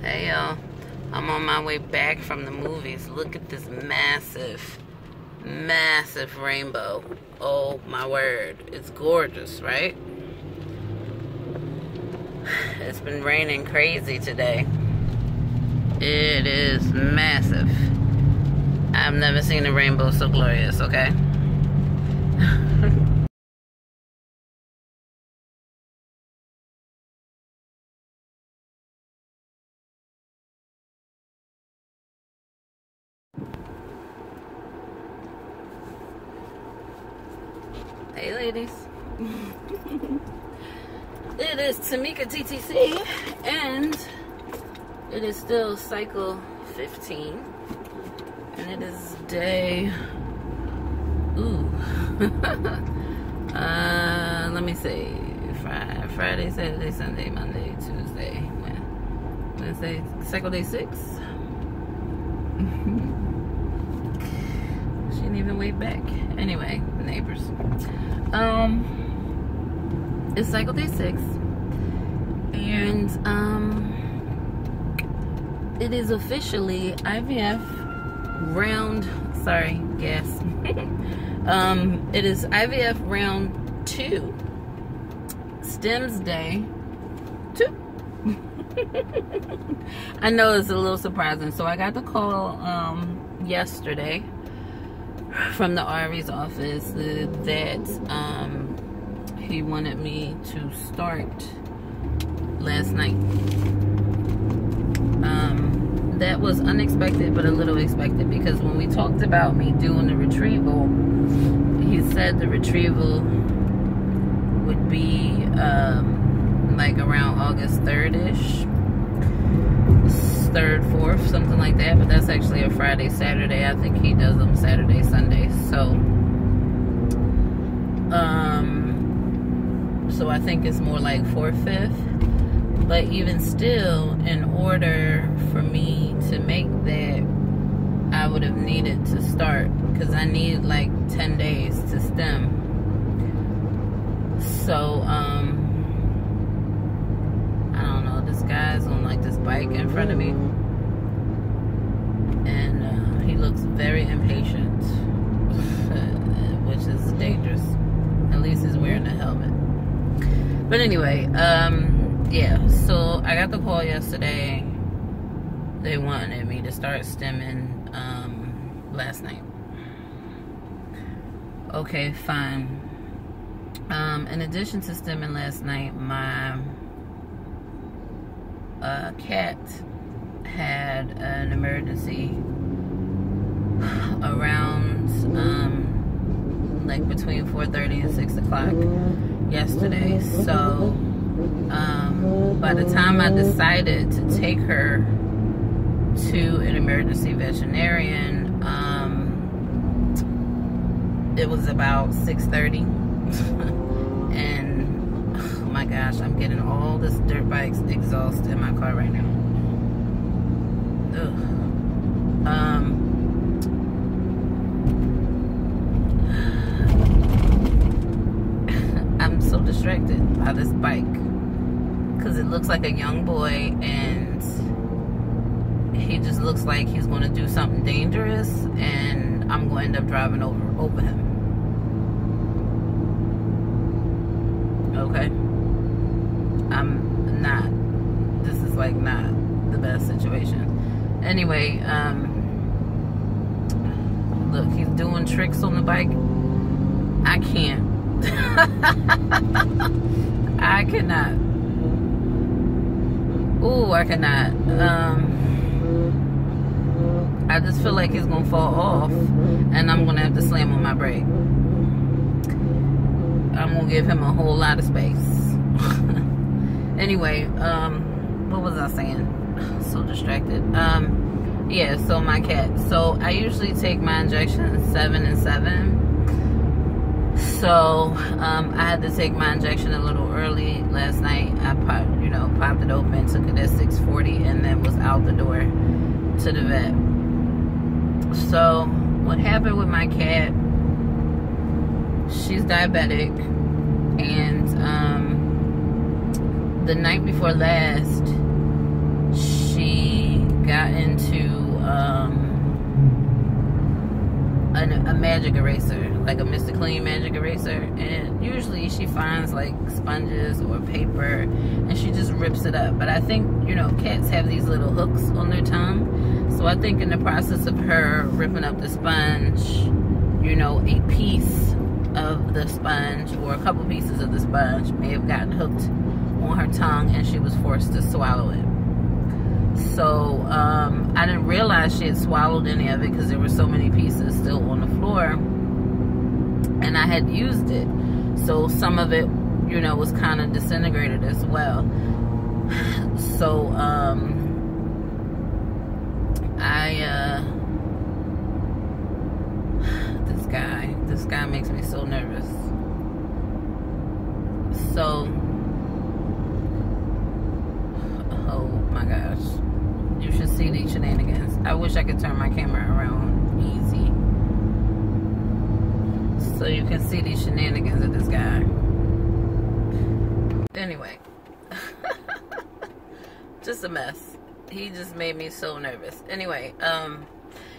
Hey y'all, I'm on my way back from the movies. Look at this massive rainbow. Oh my word, it's gorgeous, right? It's been raining crazy today. It is massive. I've never seen a rainbow so glorious, okay? Hey ladies. It is Tamika TTC and it is still cycle 15 and it is day let me see, Friday, Saturday, Sunday, Monday, Tuesday, Wednesday, cycle day 6. She didn't even wave back. Anyway, neighbors. It's cycle day 6, and it is officially IVF round. Sorry, gas. It is IVF round 2. Stims day 2. I know it's a little surprising. So I got the call yesterday from the RV's office that he wanted me to start last night. That was unexpected, but a little expected, because when we talked about me doing the retrieval, he said the retrieval would be like around August 3rd-ish, 3rd, 4th, something like that. But that's actually a Friday, Saturday. I think he does them Saturday, Sunday. So I think it's more like 4th, 5th. But even still, in order for me to make that, I would have needed to start, because I need like 10 days to stem. So I don't know, this guy's on like this bike in front of me, and he looks very impatient, which is dangerous. At least he's wearing a helmet. But anyway, yeah, so I got the call yesterday. They wanted me to start stemming last night. Okay, fine. In addition to stemming last night, my cat had an emergency around like between 4:30 and 6 o'clock yesterday. So by the time I decided to take her to an emergency veterinarian, it was about 6:30. And oh my gosh, I'm getting all this dirt bike's exhaust in my car right now. Ugh. I'm so distracted by this bike, because it looks like a young boy, and he just looks like he's going to do something dangerous, and I'm going to end up driving over him. Okay? I'm not. This is like not the best situation. Anyway, look, he's doing tricks on the bike. I can't. I cannot. Ooh, I cannot. I just feel like he's gonna fall off, and I'm gonna have to slam on my brake. I'm gonna give him a whole lot of space. Anyway, what was I saying? So distracted. Yeah, so my cat. So I usually take my injections 7 and 7. So I had to take my injection a little early last night. I popped it open, took it at 6:40, and then was out the door to the vet. So what happened with my cat, she's diabetic, and the night before last, she got into a magic eraser, like a Mr. Clean magic eraser, and usually she finds like sponges or paper and she just rips it up. But I think, you know, cats have these little hooks on their tongue, so I think in the process of her ripping up the sponge, you know, a piece of the sponge or a couple pieces of the sponge may have gotten hooked on her tongue and she was forced to swallow it. So I didn't realize she had swallowed any of it because there were so many pieces still on the floor, and I had used it, so some of it, you know, was kind of disintegrated as well. So this guy makes me so nervous. So, oh my gosh, you should see these shenanigans. I wish I could turn my camera around easy so you can see these shenanigans of this guy. Anyway, just a mess. He just made me so nervous. Anyway,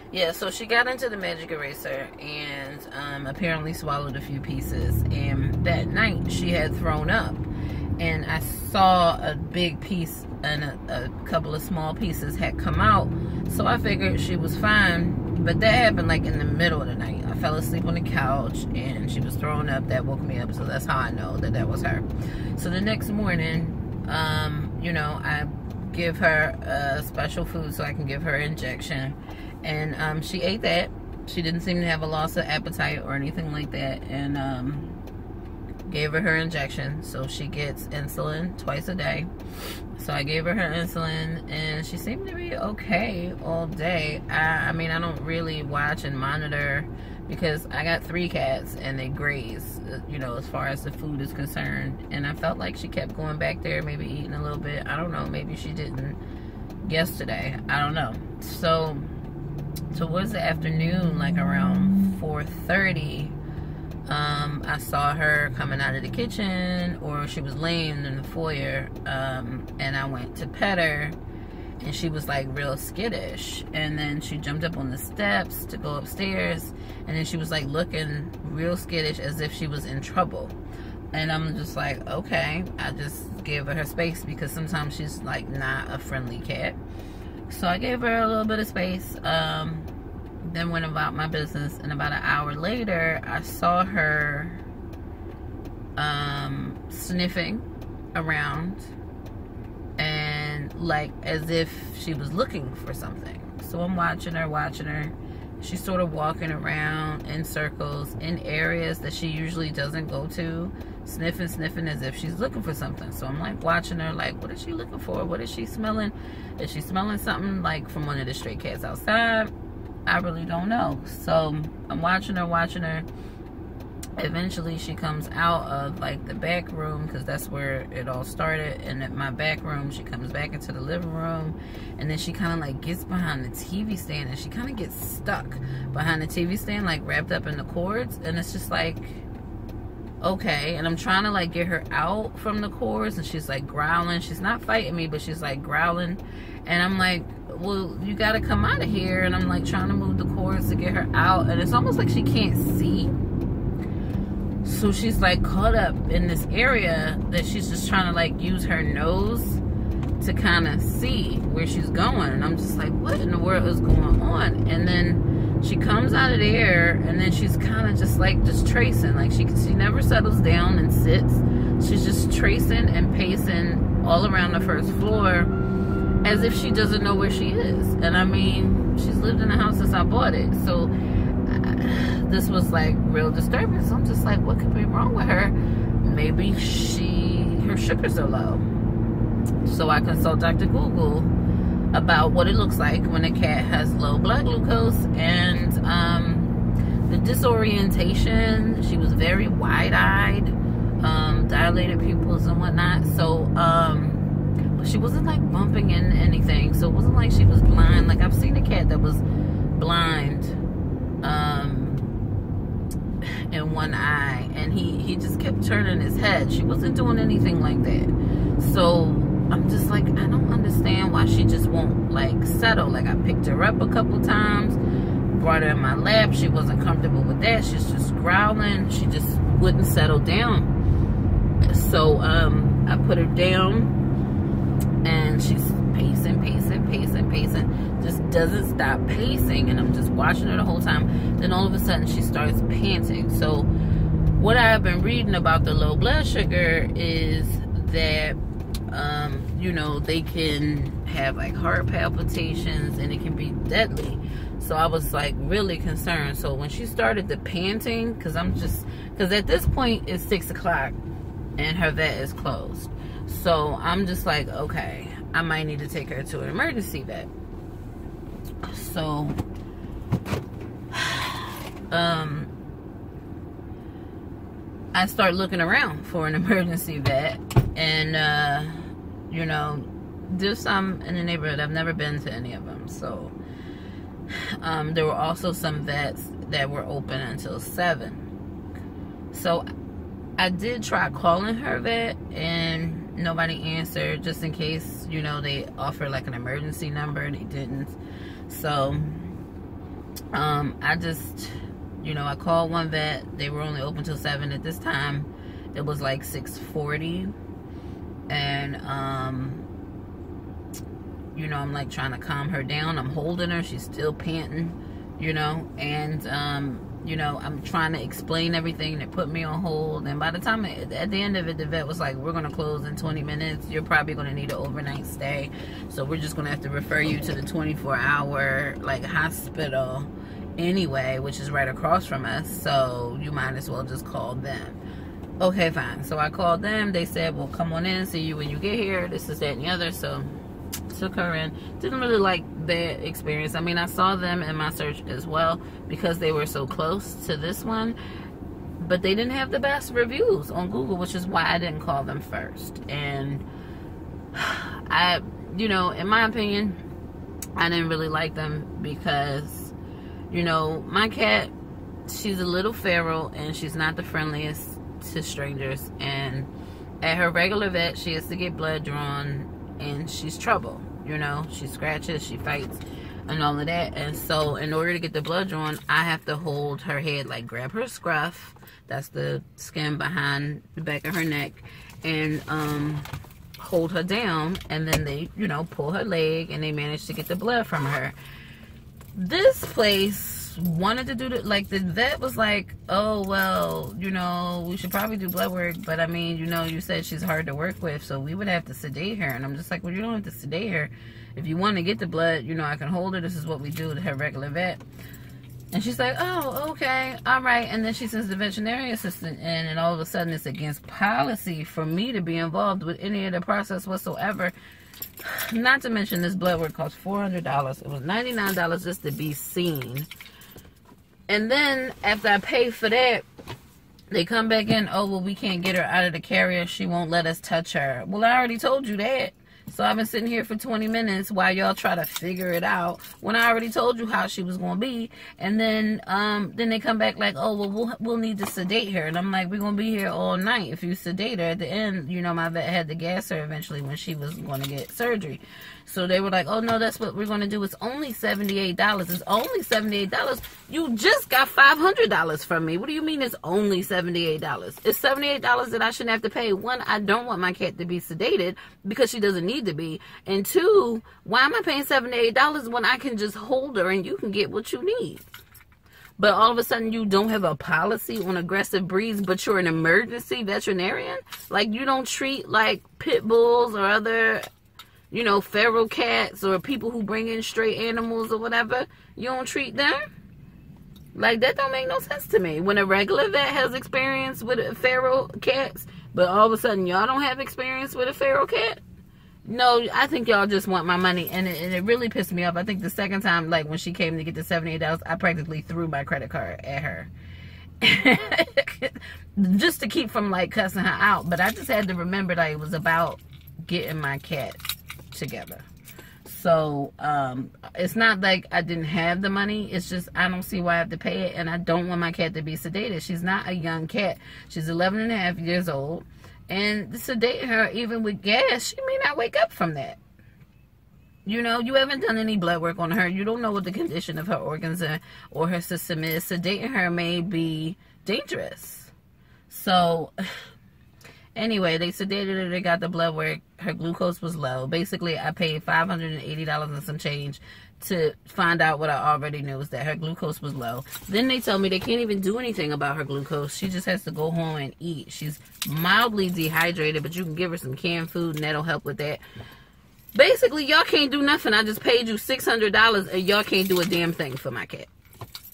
yeah, so she got into the magic eraser and apparently swallowed a few pieces, and that night she had thrown up, and I saw a big piece and a couple of small pieces had come out, so I figured she was fine. But that happened like in the middle of the night. I fell asleep on the couch and she was throwing up. That woke me up, so that's how I know that that was her. So the next morning, you know, I give her special food so I can give her an injection, and she ate that. She didn't seem to have a loss of appetite or anything like that, and gave her injection. So she gets insulin twice a day. So I gave her insulin and she seemed to be okay all day. I mean, I don't really watch and monitor because I got 3 cats and they graze, you know, as far as the food is concerned. And I felt like she kept going back there, maybe eating a little bit. I don't know, maybe she didn't yesterday. I don't know. So towards the afternoon, like around 4:30, I saw her coming out of the kitchen, or she was laying in the foyer, and I went to pet her, and she was like real skittish, and then she jumped up on the steps to go upstairs, and then she was like looking real skittish as if she was in trouble. And I'm just like, okay. I just gave her space because sometimes she's like not a friendly cat, so I gave her a little bit of space. Then went about my business, and about an hour later I saw her sniffing around, and like as if she was looking for something. So I'm watching her. She's sort of walking around in circles in areas that she usually doesn't go to, sniffing as if she's looking for something. So I'm like watching her, like, what is she looking for? What is she smelling? Is she smelling something like from one of the stray cats outside? I really don't know. So I'm watching her. Eventually she comes out of like the back room, because that's where it all started, and at my back room she comes back into the living room, and then she kind of like gets behind the TV stand, and she kind of gets stuck behind the TV stand, like wrapped up in the cords. And it's just like, okay. And I'm trying to like get her out from the cords, and she's like growling. She's not fighting me, but she's like growling, and I'm like, well, you gotta come out of here. And I'm like trying to move the cords to get her out, and it's almost like she can't see. So she's like caught up in this area that she's just trying to like use her nose to kind of see where she's going. And I'm just like, what in the world is going on? And then she comes out of there, and then she's kind of just like just tracing, like she never settles down and sits. She's just tracing and pacing all around the first floor as if she doesn't know where she is. And I mean, she's lived in the house since I bought it, so this was like real disturbing. So I'm just like, what could be wrong with her? Maybe her sugars are low. So I consult Dr. Google about what it looks like when a cat has low blood glucose, and the disorientation. She was very wide-eyed, dilated pupils and whatnot. So she wasn't like bumping into anything, so it wasn't like she was blind. Like I've seen a cat that was blind in one eye, and he just kept turning his head. She wasn't doing anything like that. So I'm just like, I don't understand why she just won't like settle. Like I picked her up a couple times, brought her in my lap. She wasn't comfortable with that. She's just growling. She just wouldn't settle down. So I put her down, and she's pacing, just doesn't stop pacing, and I'm just watching her the whole time. Then all of a sudden she starts panting. So what I've been reading about the low blood sugar is that you know, they can have like heart palpitations, and it can be deadly. So I was like really concerned. So when she started the panting, because at this point it's 6 o'clock and her vet is closed, so I'm just like, okay, I might need to take her to an emergency vet. So I start looking around for an emergency vet, and you know, there's some in the neighborhood. I've never been to any of them. So there were also some vets that were open until 7. So I did try calling her vet, and nobody answered, just in case, you know, they offer like an emergency number. They didn't. So I just, you know, I called one vet. They were only open till 7 at this time. It was like 6:40, and you know, I'm like trying to calm her down. I'm holding her. She's still panting, you know, and you know, I'm trying to explain everything that put me on hold. And by the time, at the end of it, the vet was like, we're going to close in 20 minutes. You're probably going to need an overnight stay. So we're just going to have to refer you to the 24-hour like hospital anyway, which is right across from us. So you might as well just call them. Okay, fine. So I called them. They said, well, come on in, see you when you get here. This is that and the other. So took her in. Didn't really like that experience. I mean, I saw them in my search as well because they were so close to this one, but they didn't have the best reviews on Google, which is why I didn't call them first. And I, you know, in my opinion, I didn't really like them because, you know, my cat, she's a little feral, and she's not the friendliest to strangers. And at her regular vet, she has to get blood drawn, and she's trouble. You know, she scratches, she fights, and all of that. And so in order to get the blood drawn, I have to hold her head, like grab her scruff, that's the skin behind the back of her neck, and hold her down, and then they, you know, pull her leg, and they manage to get the blood from her. This place wanted to do like the vet was like, oh, well, you know, we should probably do blood work, but I mean, you know, you said she's hard to work with, so we would have to sedate her. And I'm just like, well, you don't have to sedate her. If you want to get the blood, you know, I can hold her. This is what we do with her regular vet. And she's like, oh, okay, all right. And then she sends the veterinary assistant in, and all of a sudden it's against policy for me to be involved with any of the process whatsoever. Not to mention this blood work cost $400. It was $99 just to be seen. And then after I pay for that, they come back in, oh, well, we can't get her out of the carrier. She won't let us touch her. Well, I already told you that. So I've been sitting here for 20 minutes while y'all try to figure it out when I already told you how she was going to be. And then they come back like, oh, well, we'll need to sedate her. And I'm like, we're going to be here all night. If you sedate her at the end, you know, my vet had to gas her eventually when she was going to get surgery. So they were like, oh, no, that's what we're going to do. It's only $78. It's only $78. You just got $500 from me. What do you mean it's only $78? It's $78 that I shouldn't have to pay. One, I don't want my cat to be sedated because she doesn't need to be. And two, why am I paying $78 when I can just hold her and you can get what you need? But all of a sudden you don't have a policy on aggressive breeds, but you're an emergency veterinarian? Like, you don't treat like pit bulls or other, you know, feral cats or people who bring in stray animals or whatever. You don't treat them? Like, that don't make no sense to me. When a regular vet has experience with feral cats, but all of a sudden y'all don't have experience with a feral cat? No, I think y'all just want my money, and it really pissed me off. I think the second time, like when she came to get the $78, I practically threw my credit card at her. Just to keep from like cussing her out. But I just had to remember that it was about getting my cat together. So it's not like I didn't have the money. It's just I don't see why I have to pay it, and I don't want my cat to be sedated. She's not a young cat. She's 11 and a half years old, and sedate her even with gas, she may not wake up from that. You know, you haven't done any blood work on her. You don't know what the condition of her organs or her system is. Sedating her may be dangerous. So, anyway, they sedated her. They got the blood work. Her glucose was low. Basically, I paid $580 and some change to find out what I already knew, was that her glucose was low. Then they tell me they can't even do anything about her glucose. She just has to go home and eat. She's mildly dehydrated, but you can give her some canned food and that'll help with that. Basically, y'all can't do nothing. I just paid you $600 and y'all can't do a damn thing for my cat.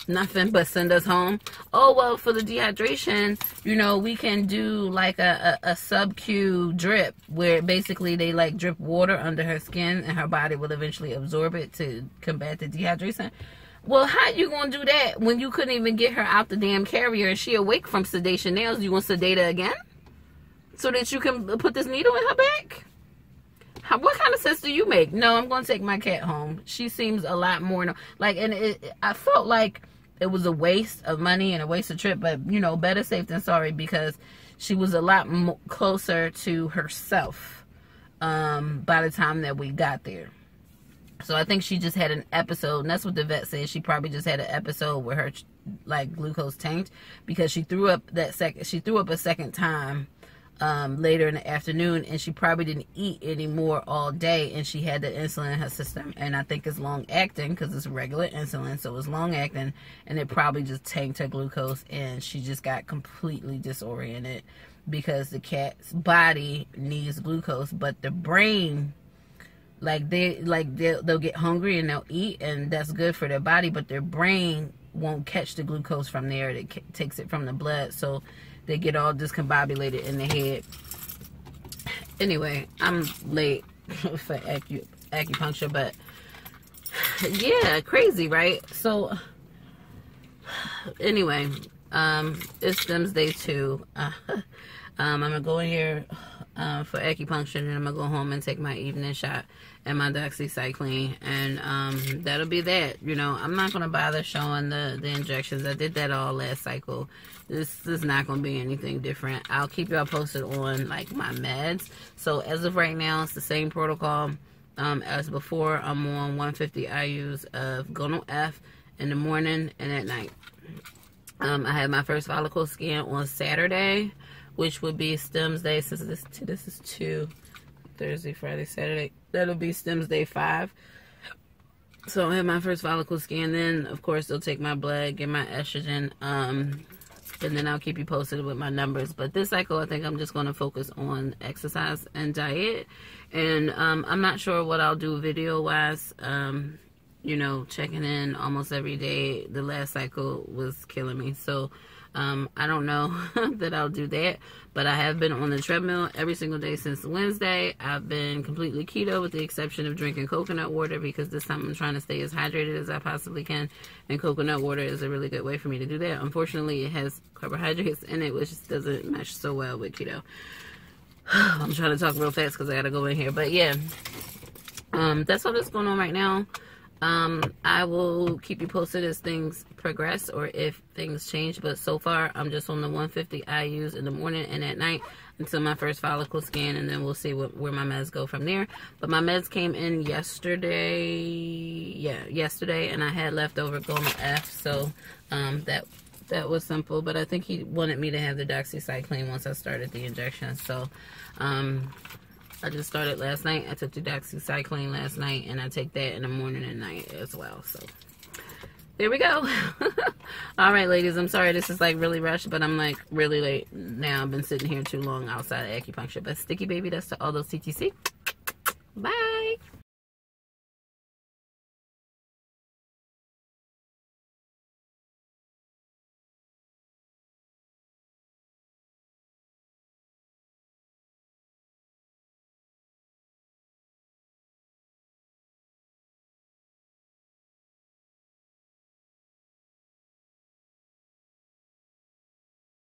Nothing but send us home. Oh, well, for the dehydration, you know, we can do like a sub-Q drip where basically they like drip water under her skin and her body will eventually absorb it to combat the dehydration. Well, how you gonna do that when you couldn't even get her out the damn carrier and she awake from sedation now? You gonna sedate her again so that you can put this needle in her back? What kind of sense do you make? No, I'm going to take my cat home. She seems a lot more, like, and I felt like it was a waste of money and a waste of trip, but, you know, better safe than sorry, because she was a lot closer to herself by the time that we got there. So I think she just had an episode, and that's what the vet said. She probably just had an episode where her, like, glucose tanked because she threw up a second time later in the afternoon, and she probably didn't eat anymore all day, and she had the insulin in her system, and I think it's long acting because it's regular insulin, so it's long acting, and it probably just tanked her glucose, and she just got completely disoriented because the cat's body needs glucose, but the brain, they'll get hungry and they'll eat, and that's good for their body, but their brain won't catch the glucose from there. It takes it from the blood, so they get all discombobulated in the head. Anyway, I'm late for acupuncture, but yeah, crazy, right? So anyway, it's Stims Day 2. I'm gonna go in here for acupuncture, and I'm gonna go home and take my evening shot and my doxycycline, and that'll be that. You know, I'm not gonna bother showing the injections. I did that all last cycle. This is not gonna be anything different. I'll keep y'all posted on like my meds. So as of right now, it's the same protocol as before. I'm on 150 IUs of Gonal F in the morning and at night. I had my first follicle scan on Saturday, which would be Stims Day, since this is 2, Thursday, Friday, Saturday. That'll be Stims Day 5. So I had my first follicle scan. Then, of course, they'll take my blood, get my estrogen, and then I'll keep you posted with my numbers. But this cycle, I think I'm just going to focus on exercise and diet. And I'm not sure what I'll do video-wise. You know, checking in almost every day. The last cycle was killing me. So I don't know that I'll do that, but I have been on the treadmill every single day since Wednesday. I've been completely keto with the exception of drinking coconut water, because this time I'm trying to stay as hydrated as I possibly can, and coconut water is a really good way for me to do that. Unfortunately, it has carbohydrates in it, which just doesn't mesh so well with keto. I'm trying to talk real fast because I gotta go in here, but yeah, that's all that's going on right now. I will keep you posted as things progress or if things change, but so far I'm just on the 150 IUs in the morning and at night until my first follicle scan, and then we'll see where my meds go from there. But my meds came in yesterday, and I had leftover Gonal F, so that was simple. But I think he wanted me to have the doxycycline once I started the injection, so I just started last night. I took the doxycycline last night, and I take that in the morning and night as well. So there we go. All right, ladies, I'm sorry this is like really rushed, but I'm like really late now. I've been sitting here too long outside of acupuncture. But sticky baby, that's to all those TTC. Bye.